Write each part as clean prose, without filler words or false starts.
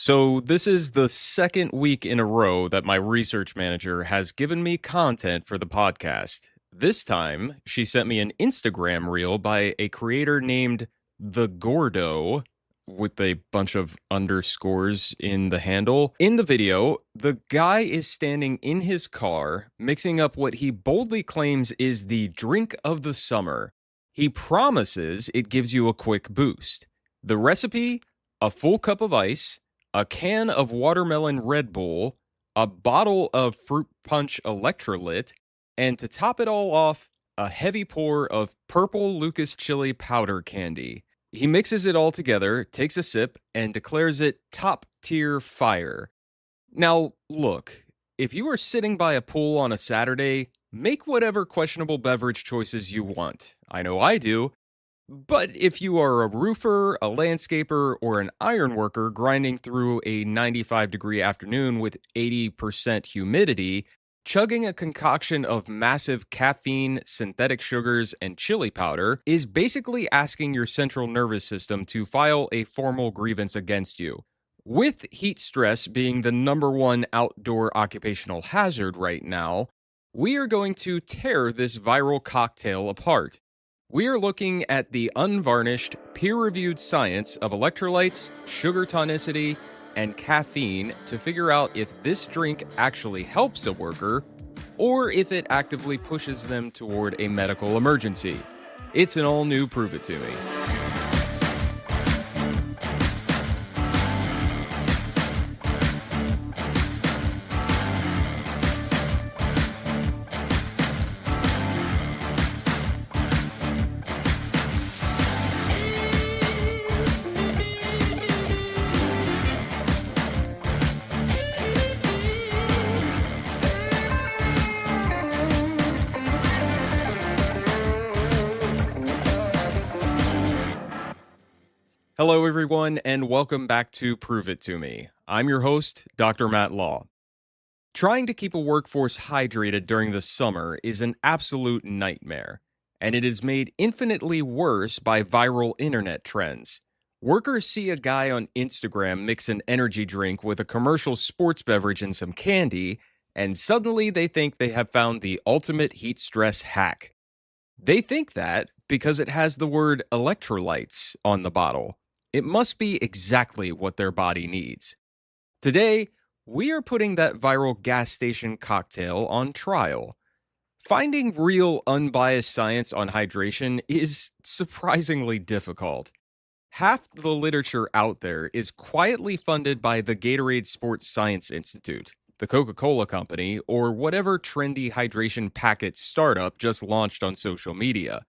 So, this is the second week in a row that my research manager has given me content for the podcast. This time, she sent me an Instagram reel by a creator named The Gordo with a bunch of underscores in the handle. In the video, the guy is standing in his car mixing up what he boldly claims is the drink of the summer. He promises it gives you a quick boost. The recipe: a full cup of ice, a can of watermelon Red Bull, a bottle of fruit punch Electrolit, and to top it all off, a heavy pour of purple Lucas chili powder candy. He mixes it all together, takes a sip, and declares it top tier fire. Now, look, if you are sitting by a pool on a Saturday, make whatever questionable beverage choices you want. I know I do. But if you are a roofer, a landscaper, or an iron worker grinding through a 95-degree afternoon with 80% humidity, chugging a concoction of massive caffeine, synthetic sugars, and chili powder is basically asking your central nervous system to file a formal grievance against you. With heat stress being the #1 outdoor occupational hazard right now, we are going to tear this viral cocktail apart. We are looking at the unvarnished, peer-reviewed science of electrolytes, sugar tonicity, and caffeine to figure out if this drink actually helps a worker or if it actively pushes them toward a medical emergency. It's an all-new Prove It To Me. Hello, everyone, and welcome back to Prove It To Me. I'm your host, Dr. Matt Law. Trying to keep a workforce hydrated during the summer is an absolute nightmare, and it is made infinitely worse by viral internet trends. Workers see a guy on Instagram mix an energy drink with a commercial sports beverage and some candy, and suddenly they think they have found the ultimate heat stress hack. They think that because it has the word electrolytes on the bottle. It must be exactly what their body needs. Today, we are putting that viral gas station cocktail on trial. Finding real unbiased science on hydration is surprisingly difficult. Half the literature out there is quietly funded by the Gatorade Sports Science Institute, the Coca-Cola Company, or whatever trendy hydration packet startup just launched on social media.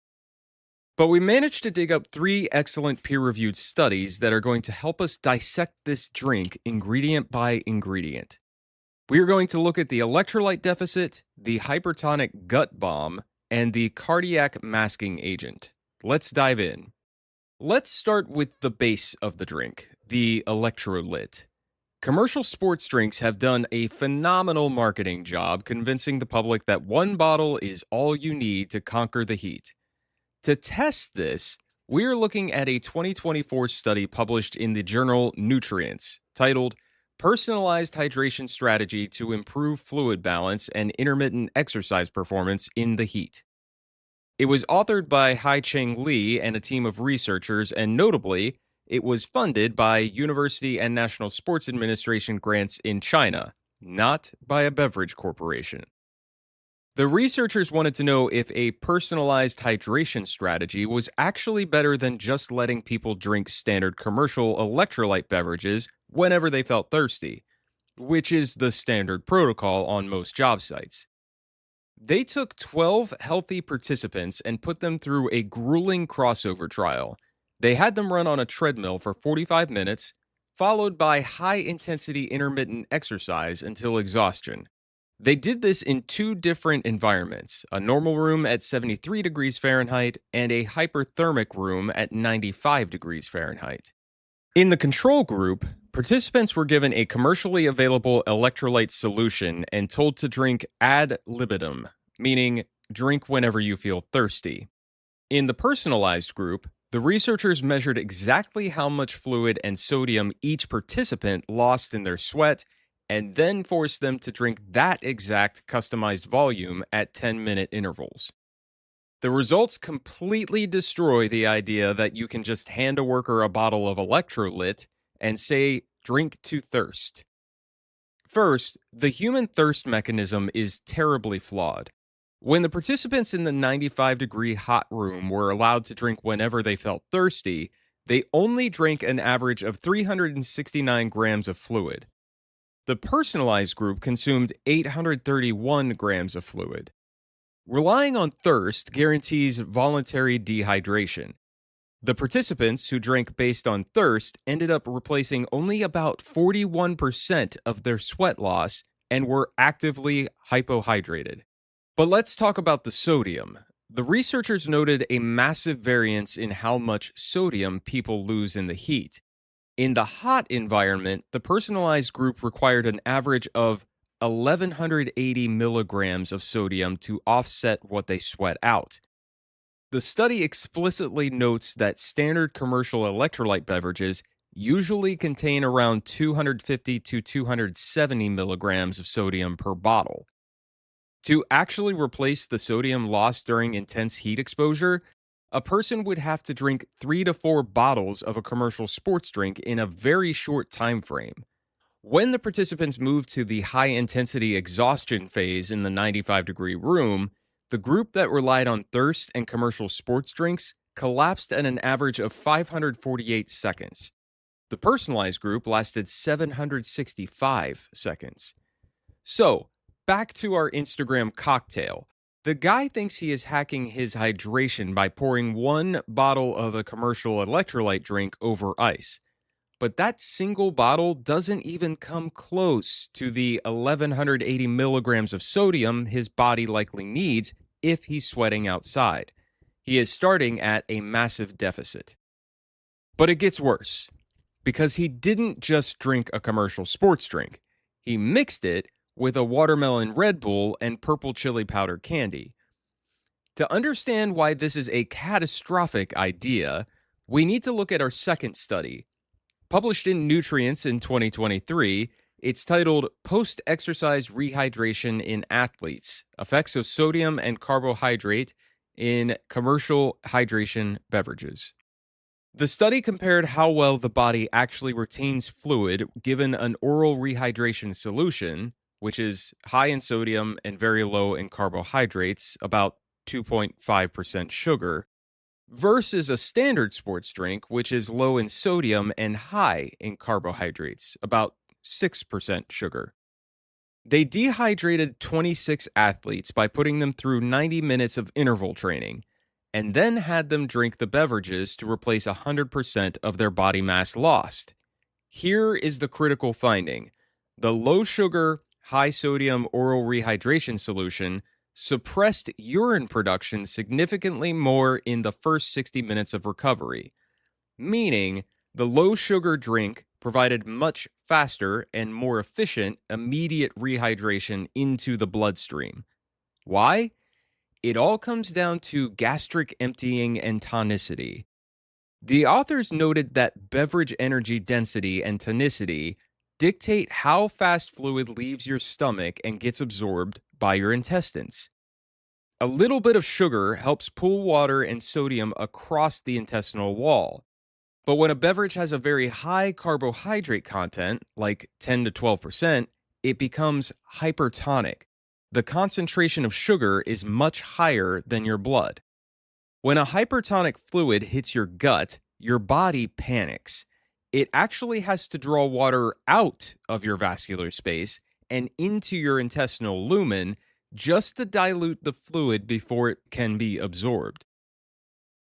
But we managed to dig up 3 excellent peer-reviewed studies that are going to help us dissect this drink ingredient by ingredient. We are going to look at the electrolyte deficit, the hypertonic gut bomb, and the cardiac masking agent. Let's dive in. Let's start with the base of the drink, the Electrolit. Commercial sports drinks have done a phenomenal marketing job convincing the public that one bottle is all you need to conquer the heat. To test this, we're looking at a 2024 study published in the journal Nutrients, titled Personalized Hydration Strategy to Improve Fluid Balance and Intermittent Exercise Performance in the Heat. It was authored by Hai-Cheng Li and a team of researchers, and notably, it was funded by University and National Sports Administration grants in China, not by a beverage corporation. The researchers wanted to know if a personalized hydration strategy was actually better than just letting people drink standard commercial electrolyte beverages whenever they felt thirsty, which is the standard protocol on most job sites. They took 12 healthy participants and put them through a grueling crossover trial. They had them run on a treadmill for 45 minutes, followed by high-intensity intermittent exercise until exhaustion. They did this in 2 different environments, a normal room at 73 degrees Fahrenheit and a hyperthermic room at 95 degrees Fahrenheit. In the control group, participants were given a commercially available electrolyte solution and told to drink ad libitum, meaning drink whenever you feel thirsty. In the personalized group, The researchers measured exactly how much fluid and sodium each participant lost in their sweat and then forced them to drink that exact customized volume at 10-minute intervals. The results completely destroy the idea that you can just hand a worker a bottle of Electrolit and say, drink to thirst. First, the human thirst mechanism is terribly flawed. When the participants in the 95-degree hot room were allowed to drink whenever they felt thirsty, they only drank an average of 369 grams of fluid. The personalized group consumed 831 grams of fluid. Relying on thirst guarantees voluntary dehydration. The participants who drank based on thirst ended up replacing only about 41% of their sweat loss and were actively hypohydrated. But let's talk about the sodium. The researchers noted a massive variance in how much sodium people lose in the heat. In the hot environment, the personalized group required an average of 1,180 milligrams of sodium to offset what they sweat out. The study explicitly notes that standard commercial electrolyte beverages usually contain around 250 to 270 milligrams of sodium per bottle. To actually replace the sodium lost during intense heat exposure, a person would have to drink 3 to 4 bottles of a commercial sports drink in a very short time frame. When the participants moved to the high-intensity exhaustion phase in the 95-degree room, the group that relied on thirst and commercial sports drinks collapsed at an average of 548 seconds. The personalized group lasted 765 seconds. So, back to our Instagram cocktail. The guy thinks he is hacking his hydration by pouring 1 bottle of a commercial electrolyte drink over ice. But that single bottle doesn't even come close to the 1,180 milligrams of sodium his body likely needs if he's sweating outside. He is starting at a massive deficit. But it gets worse, because he didn't just drink a commercial sports drink. He mixed it with a watermelon Red Bull and purple chili powder candy. To understand why this is a catastrophic idea, we need to look at our second study. Published in Nutrients in 2023, it's titled Post-Exercise Rehydration in Athletes, Effects of Sodium and Carbohydrate in Commercial Hydration Beverages. The study compared how well the body actually retains fluid given an oral rehydration solution, which is high in sodium and very low in carbohydrates, about 2.5% sugar, versus a standard sports drink, which is low in sodium and high in carbohydrates, about 6% sugar. They dehydrated 26 athletes by putting them through 90 minutes of interval training, and then had them drink the beverages to replace 100% of their body mass lost. Here is the critical finding. The low-sugar, high-sodium oral rehydration solution suppressed urine production significantly more in the first 60 minutes of recovery, meaning the low-sugar drink provided much faster and more efficient immediate rehydration into the bloodstream. Why? It all comes down to gastric emptying and tonicity. The authors noted that beverage energy density and tonicity dictate how fast fluid leaves your stomach and gets absorbed by your intestines. A little bit of sugar helps pull water and sodium across the intestinal wall. But when a beverage has a very high carbohydrate content, like 10 to 12%, it becomes hypertonic. The concentration of sugar is much higher than your blood. When a hypertonic fluid hits your gut, your body panics. It actually has to draw water out of your vascular space and into your intestinal lumen just to dilute the fluid before it can be absorbed.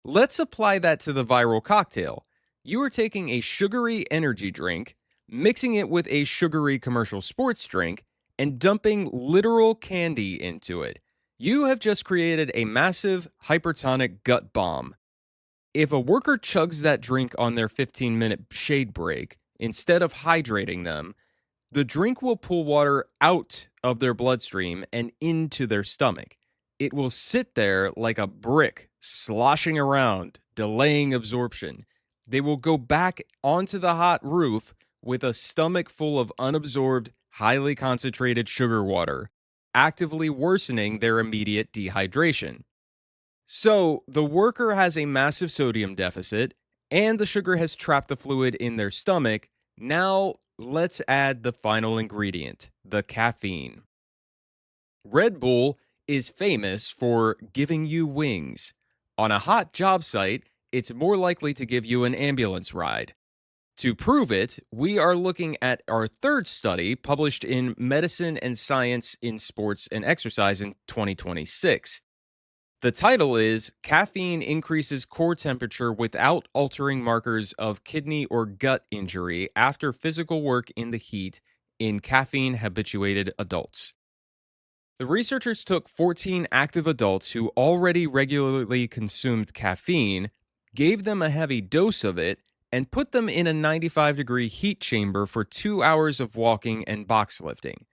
Let's apply that to the viral cocktail. You are taking a sugary energy drink, mixing it with a sugary commercial sports drink, and dumping literal candy into it. You have just created a massive hypertonic gut bomb. If a worker chugs that drink on their 15-minute shade break, instead of hydrating them, the drink will pull water out of their bloodstream and into their stomach. It will sit there like a brick, sloshing around, delaying absorption. They will go back onto the hot roof with a stomach full of unabsorbed, highly concentrated sugar water, actively worsening their immediate dehydration. So, the worker has a massive sodium deficit, and the sugar has trapped the fluid in their stomach. Now, let's add the final ingredient, the caffeine. Red Bull is famous for giving you wings. On a hot job site, it's more likely to give you an ambulance ride. To prove it, we are looking at our third study published in Medicine and Science in Sports and Exercise in 2026. The title is Caffeine Increases Core Temperature Without Altering Markers of Kidney or Gut Injury After Physical Work in the Heat in Caffeine-Habituated Adults. The researchers took 14 active adults who already regularly consumed caffeine, gave them a heavy dose of it, and put them in a 95-degree heat chamber for 2 hours of walking and box lifting.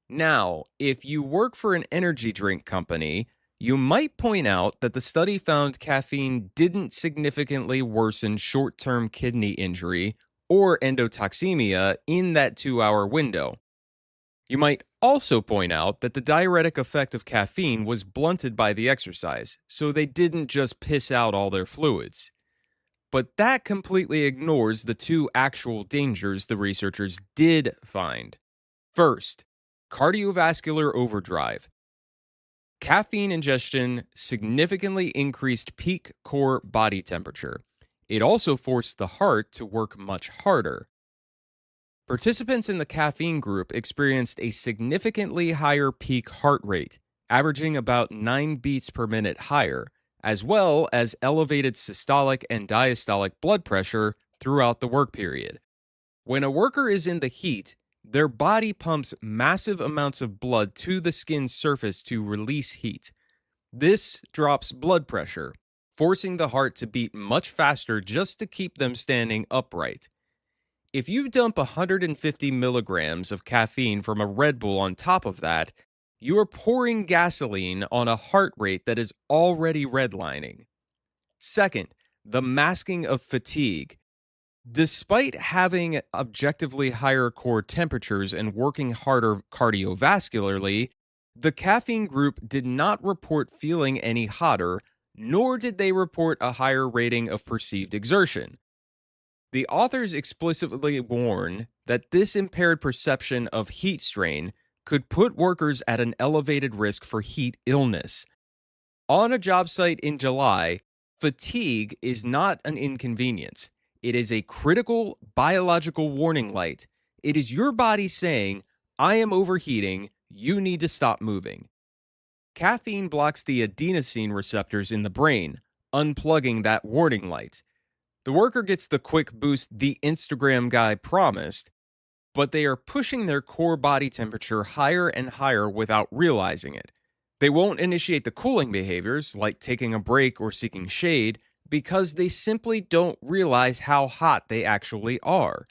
Now, if you work for an energy drink company, you might point out that the study found caffeine didn't significantly worsen short-term kidney injury or endotoxemia in that 2-hour window. You might also point out that the diuretic effect of caffeine was blunted by the exercise, so they didn't just piss out all their fluids. But that completely ignores the two actual dangers the researchers did find. First, cardiovascular overdrive. Caffeine ingestion significantly increased peak core body temperature. It also forced the heart to work much harder. Participants in the caffeine group experienced a significantly higher peak heart rate, averaging about 9 beats per minute higher, as well as elevated systolic and diastolic blood pressure throughout the work period. When a worker is in the heat, their body pumps massive amounts of blood to the skin's surface to release heat. This drops blood pressure, forcing the heart to beat much faster just to keep them standing upright. If you dump 150 milligrams of caffeine from a Red Bull on top of that, you are pouring gasoline on a heart rate that is already redlining. Second, the masking of fatigue. Despite having objectively higher core temperatures and working harder cardiovascularly, the caffeine group did not report feeling any hotter, nor did they report a higher rating of perceived exertion. The authors explicitly warn that this impaired perception of heat strain could put workers at an elevated risk for heat illness. On a job site in July, fatigue is not an inconvenience. It is a critical biological warning light. It is your body saying, I am overheating, you need to stop moving. Caffeine blocks the adenosine receptors in the brain, unplugging that warning light. The worker gets the quick boost the Instagram guy promised, but they are pushing their core body temperature higher and higher without realizing it. They won't initiate the cooling behaviors, like taking a break or seeking shade, because they simply don't realize how hot they actually are.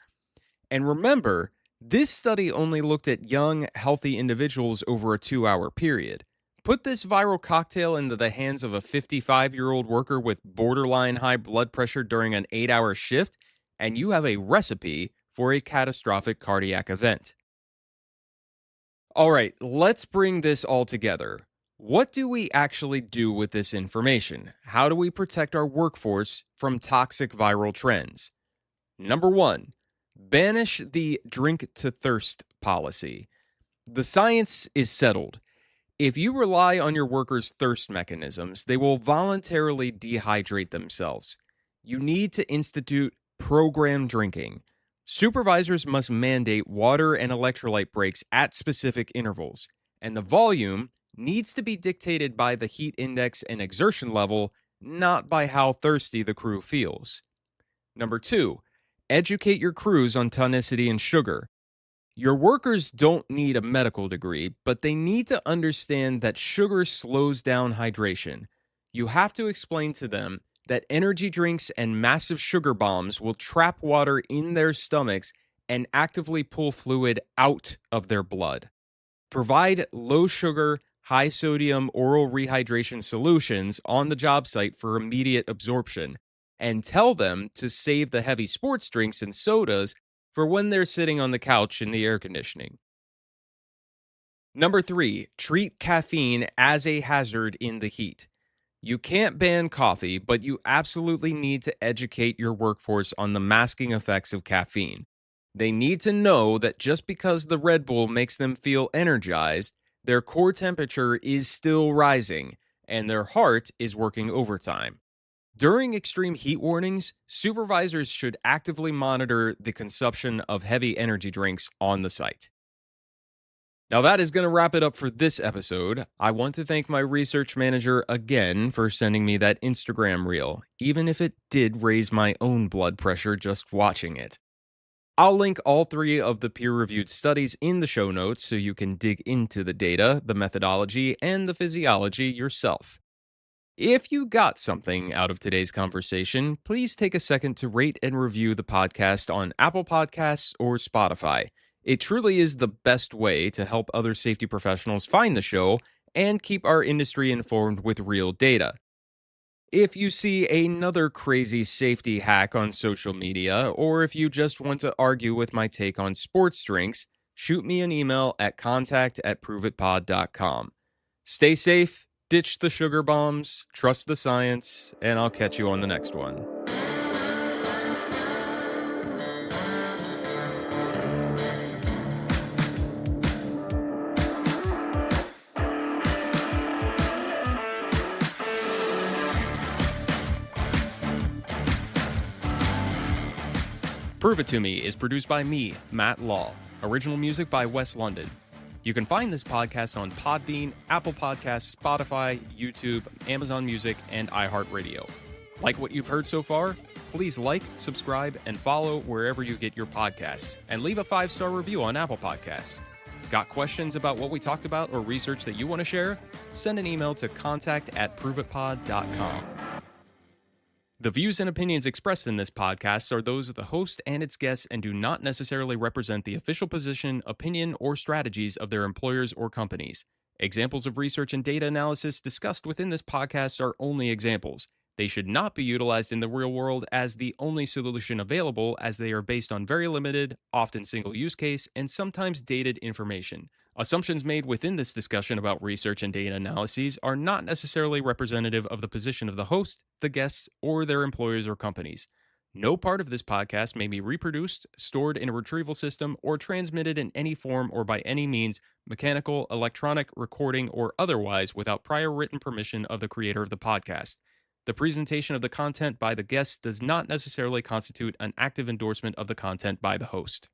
And remember, this study only looked at young, healthy individuals over a 2-hour period. Put this viral cocktail into the hands of a 55-year-old worker with borderline high blood pressure during an 8-hour shift, and you have a recipe for a catastrophic cardiac event. All right, let's bring this all together. What do we actually do with this information? How do we protect our workforce from toxic viral trends? Number 1, banish the drink to thirst policy. The science is settled. If you rely on your workers' thirst mechanisms, they will voluntarily dehydrate themselves. You need to institute programmed drinking. Supervisors must mandate water and electrolyte breaks at specific intervals, and the volume needs to be dictated by the heat index and exertion level, not by how thirsty the crew feels. Number 2, educate your crews on tonicity and sugar. Your workers don't need a medical degree, but they need to understand that sugar slows down hydration. You have to explain to them that energy drinks and massive sugar bombs will trap water in their stomachs and actively pull fluid out of their blood. Provide low sugar, high sodium oral rehydration solutions on the job site for immediate absorption. and tell them to save the heavy sports drinks and sodas for when they're sitting on the couch in the air conditioning. Number 3, treat caffeine as a hazard in the heat. You can't ban coffee, but you absolutely need to educate your workforce on the masking effects of caffeine. They need to know that just because the Red Bull makes them feel energized, their core temperature is still rising and their heart is working overtime. During extreme heat warnings, supervisors should actively monitor the consumption of heavy energy drinks on the site. Now, that is going to wrap it up for this episode. I want to thank my research manager again for sending me that Instagram reel, even if it did raise my own blood pressure just watching it. I'll link all 3 of the peer-reviewed studies in the show notes so you can dig into the data, the methodology, and the physiology yourself. If you got something out of today's conversation, please take a second to rate and review the podcast on Apple Podcasts or Spotify. It truly is the best way to help other safety professionals find the show and keep our industry informed with real data. If you see another crazy safety hack on social media, or if you just want to argue with my take on sports drinks, shoot me an email at contact@proveitpod.com. Stay safe, ditch the sugar bombs, trust the science, and I'll catch you on the next one. Prove It To Me is produced by me, Matt Law. Original music by Wes London. You can find this podcast on Podbean, Apple Podcasts, Spotify, YouTube, Amazon Music, and iHeartRadio. Like what you've heard so far? Please like, subscribe, and follow wherever you get your podcasts, and leave a 5-star review on Apple Podcasts. Got questions about what we talked about or research that you want to share? Send an email to contact@proveitpod.com. The views and opinions expressed in this podcast are those of the host and its guests and do not necessarily represent the official position, opinion, or strategies of their employers or companies. Examples of research and data analysis discussed within this podcast are only examples. They should not be utilized in the real world as the only solution available, as they are based on very limited, often single use case, and sometimes dated information. Assumptions made within this discussion about research and data analyses are not necessarily representative of the position of the host, the guests, or their employers or companies. No part of this podcast may be reproduced, stored in a retrieval system, or transmitted in any form or by any means, mechanical, electronic, recording, or otherwise, without prior written permission of the creator of the podcast. The presentation of the content by the guests does not necessarily constitute an active endorsement of the content by the host.